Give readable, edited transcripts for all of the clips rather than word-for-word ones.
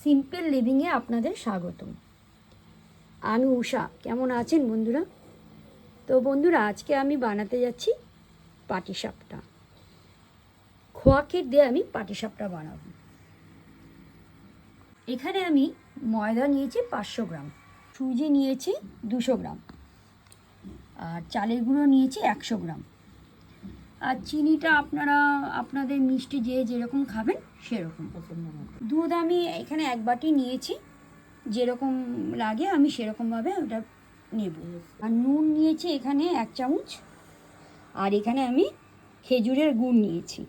Simple লিভিংয়ে আপনাদের স্বাগতম। আমি উষা। কেমন আছেন বন্ধুরা? তো বন্ধুরা, আজকে আমি বানাতে যাচ্ছি পাটিসাপটা। খোয়া ক্ষীর দিয়ে আমি পাটিসাপটা বানাবো। এখানে আমি ময়দা নিয়েছি 500 গ্রাম, সুজি নিয়েছি 200 গ্রাম, আর চালের গুঁড়ো নিয়েছি 100 গ্রাম, আর চিনিটা আপনারা আপনাদের মিষ্টি যেরকম খাবেন সেরকম। দুধ আমি এখানে 1 বাটি নিয়েছি, যেরকম লাগে আমি সেরকমভাবে ওটা নেব। আর নুন নিয়েছি এখানে 1 চামচ, আর এখানে আমি খেজুরের গুড় নিয়েছি।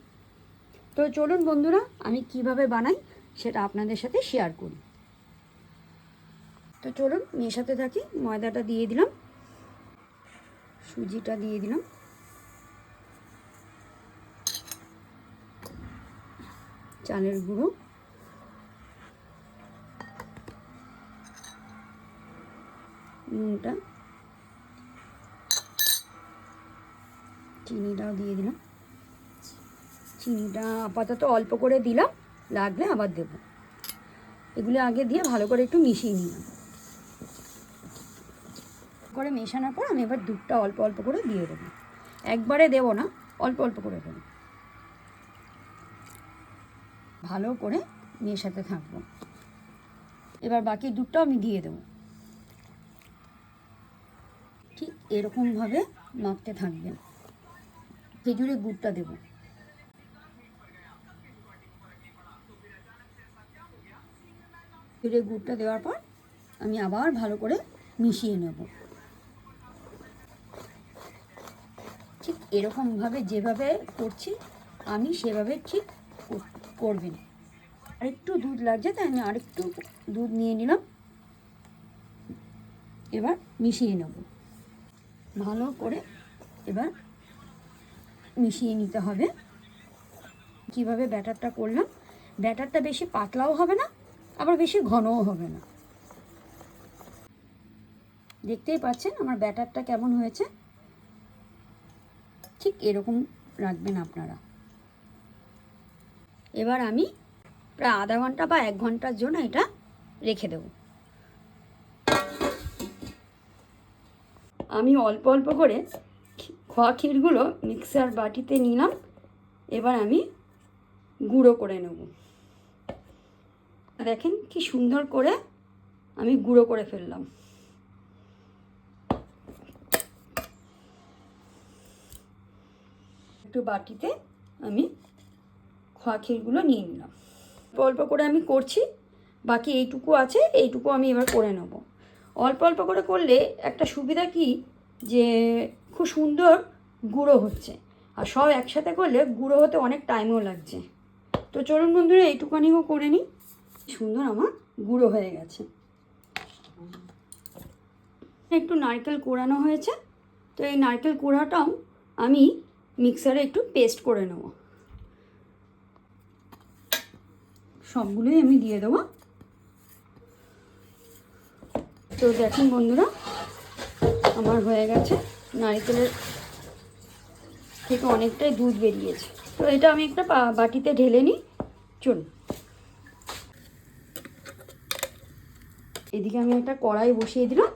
তো চলুন বন্ধুরা, আমি কিভাবে বানাই সেটা আপনাদের সাথে শেয়ার করি। তো চলুন মেশাতে থাকি। ময়দাটা দিয়ে দিলাম, সুজিটা দিয়ে দিলাম, চালের গুঁড়ো, নুনটা, চিনিটাও দিয়ে দিলাম। চিনিটা আপাতত অল্প করে দিলাম, লাগলে আবার দেব। এগুলো আগে দিয়ে ভালো করে একটু মিশিয়ে নিলাম। করে মেশানোর পর আমি এবার দুধটা অল্প অল্প করে দিয়ে দেবো। একবারে দেব না, অল্প অল্প করে দেবো। ভালো করে মেশাতে থাকবো। এবার বাকি দুধটাও আমি দিয়ে দেবো। ঠিক এরকমভাবে মাখতে থাকবেন। খেজুরের গুড়টা দেবো। খেজুরের গুড়টা দেওয়ার পর আমি আবার ভালো করে মিশিয়ে নেব। ঠিক এরকমভাবে যেভাবে করছি আমি সেভাবে ঠিক করবেন। আরেকটু দুধ লাগছে, তাই আমি আরেকটু দুধ নিয়ে নিলাম। এবার মিশিয়ে নেব ভালো করে। এবার মিশিয়ে নিতে হবে। কিভাবে ব্যাটারটা করলাম, ব্যাটারটা বেশি পাতলাও হবে না, আবার বেশি ঘনও হবে না। দেখতেই পাচ্ছেন আমার ব্যাটারটা কেমন হয়েছে। ঠিক এরকম রাখবেন আপনারা। এবার আমি প্রায় আধা ঘন্টা বা 1 ঘন্টার জন্য এটা রেখে দেব। আমি অল্প অল্প করে খোয়া ক্ষীরগুলো মিক্সার বাটিতে নিলাম। এবার আমি গুঁড়ো করে নেব। দেখেন কি সুন্দর করে আমি গুঁড়ো করে ফেললাম। একটু বাটিতে আমি খোয়া ক্ষীরগুলো নিয়ে নিলাম। অল্প অল্প করে আমি করছি, বাকি এইটুকু আছে, এইটুকু আমি এবার করে নেব। অল্প অল্প করে করলে একটা সুবিধা কি, যে খুব সুন্দর গুঁড়ো হচ্ছে। আর সব একসাথে করলে গুঁড়ো হতে অনেক টাইমও লাগছে। তো চলুন বন্ধুরা, এইটুকানিও করে নিই। সুন্দর আমার গুঁড়ো হয়ে গেছে। একটু নারকেল কোড়ানো হয়েছে, তো এই নারকেল কোড়াটাও আমি মিক্সারে একটু পেস্ট করে নেব। সবগুলোই আমি দিয়ে দেবো। তো দেখুন বন্ধুরা, আমার হয়ে গেছে। নারকেলের থেকে অনেকটাই দুধ বেরিয়েছে। তো এটা আমি একটা বাটিতে ঢেলে নিই। চলুন, এদিকে আমি একটা কড়াই বসিয়ে দিলাম।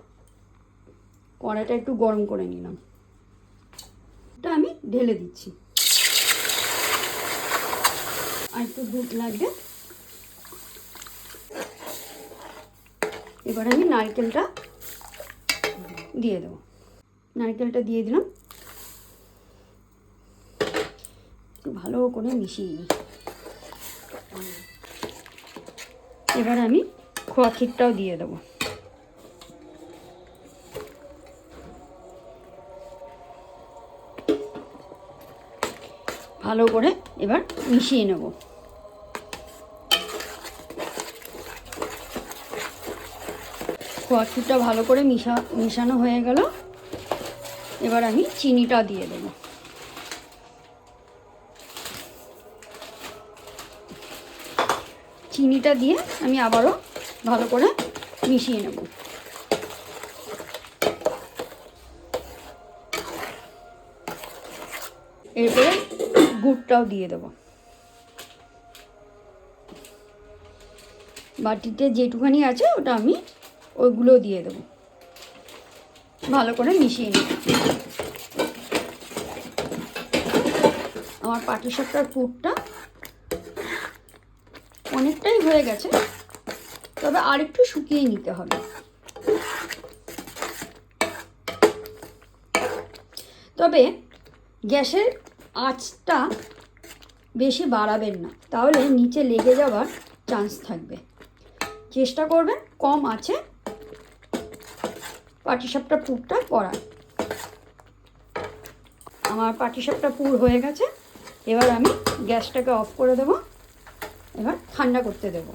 কড়াইটা একটু গরম করে নিলাম। এটা আমি ঢেলে দিচ্ছি। আর একটু দুধ লাগবে। এবার আমি নারকেলটা দিয়ে দেবো। নারকেলটা দিয়ে দিলাম। একটু ভালো করে মিশিয়ে নিই। এবার আমি খোয়া ক্ষীরটাও দিয়ে দেবো। ভালো করে এবার মিশিয়ে নেব। খোয়া ক্ষীরটা ভালো করে মিশানো হয়ে গেল। এবার আমি চিনিটা দিয়ে দেবো। চিনিটা দিয়ে আমি আবারও ভালো করে মিশিয়ে নেব। এরপরে গুড়টাও দিয়ে দেবো। বাটিতে যেটুখানি আছে ওটা আমি ওইগুলো দিয়ে দেবো, ভালো করে মিশিয়ে নেব। আমার পাটিসাপটার পুরটা অনেকটাই হয়ে গেছে, তবে আর একটু শুকিয়ে নিতে হবে। তবে গ্যাসের আঁচটা বেশি বাড়াবেন না, তাহলে নিচে লেগে যাওয়ার চান্স থাকবে। চেষ্টা করবেন কম আঁচে পাটিসাপটা পুরটা করার। আমার পাটিসাপটা পুর হয়ে গেছে, এবার আমি গ্যাসটাকে অফ করে দেব। এবার ঠান্ডা করতে দেব।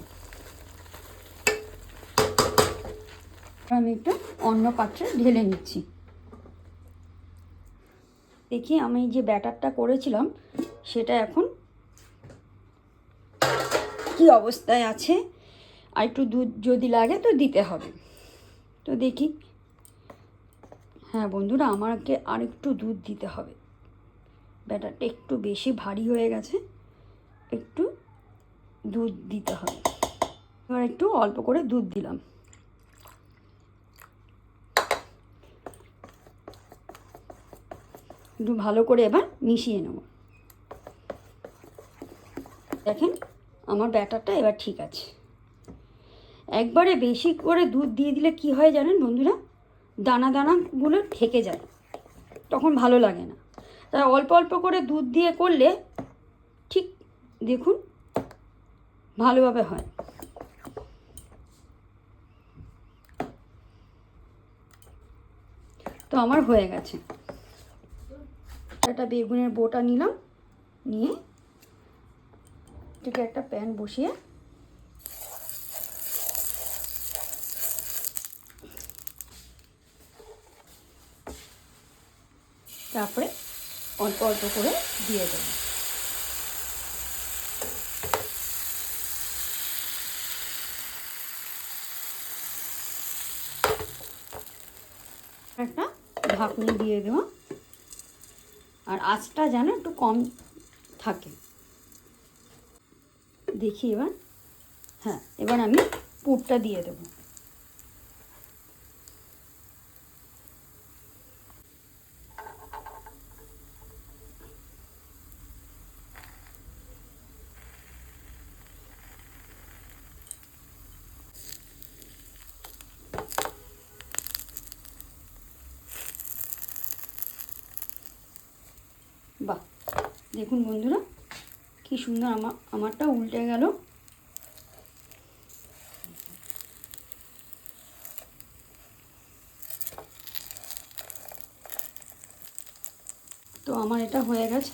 আমি একটু অন্য পাত্রে ঢেলে নিচ্ছি। দেখি আমি যে ব্যাটারটা করেছিলাম সেটা এখন কি অবস্থায় আছে, আর একটু দুধ যদি লাগে তো দিতে হবে। তো দেখি, হ্যাঁ বন্ধুরা, আমাকে আর একটু দুধ দিতে হবে। ব্যাটারটা একটু বেশি ভারী হয়ে গেছে, একটু দুধ দিতে হবে। এবার একটু অল্প করে দুধ দিলাম। একটু ভালো করে এবার মিশিয়ে নেব। দেখেন আমার ব্যাটারটা এবার ঠিক আছে। একবারে বেশি করে দুধ দিয়ে দিলে কি হয় জানেন বন্ধুরা, দানা দানাগুলো থেকে যায়, তখন ভালো লাগে না। তাই অল্প অল্প করে দুধ দিয়ে করলে ঠিক দেখুন ভালোভাবে হয়। তো আমার হয়ে গেছে। একটা বেগুনের বোটা নিলাম, নিয়ে থেকে একটা প্যান বসিয়ে তারপরে অল্প অল্প করে দিয়ে দেব। একটা ঢাকনি দিয়ে দেব, আর আঁচটা যেন একটু কম থাকে। দেখি এবার, হ্যাঁ এবার আমি পুরটা দিয়ে দেব। বাহ, দেখুন বন্ধুরা কি সুন্দর আমারটা উল্টে গেল। তো আমার এটা হয়ে গেছে।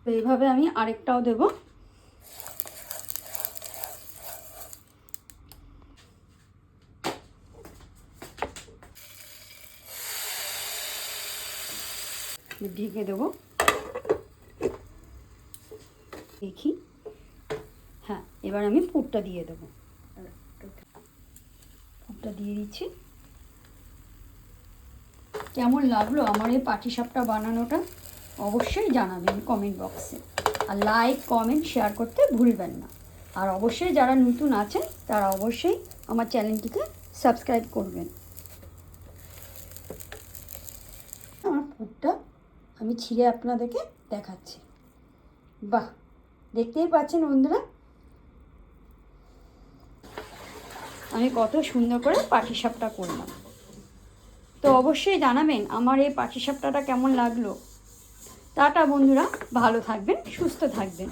তো এইভাবে আমি আরেকটাও দেব। ঢেকে দেবো, দেখি, হ্যাঁ এবার আমি পুরটা দিয়ে দেবো। পুরটা দিয়ে দিচ্ছি। কেমন লাগলো আমার এই পাটিসাপটা বানানোটা অবশ্যই জানাবেন কমেন্ট বক্সে। আর লাইক কমেন্ট শেয়ার করতে ভুলবেন না। আর অবশ্যই যারা নতুন আছেন তারা অবশ্যই আমার চ্যানেলটিকে সাবস্ক্রাইব করবেন। আমার পুরটা আমি ছিঁড়ে আপনাদেরকে দেখাচ্ছি। বাহ, দেখতেই পাচ্ছেন বন্ধুরা আমি কত সুন্দর করে পাটিসাপটা করলাম। তো অবশ্যই জানাবেন আমার এই পাটিসাপটাটা কেমন লাগলো। টাটা বন্ধুরা, ভালো থাকবেন, সুস্থ থাকবেন।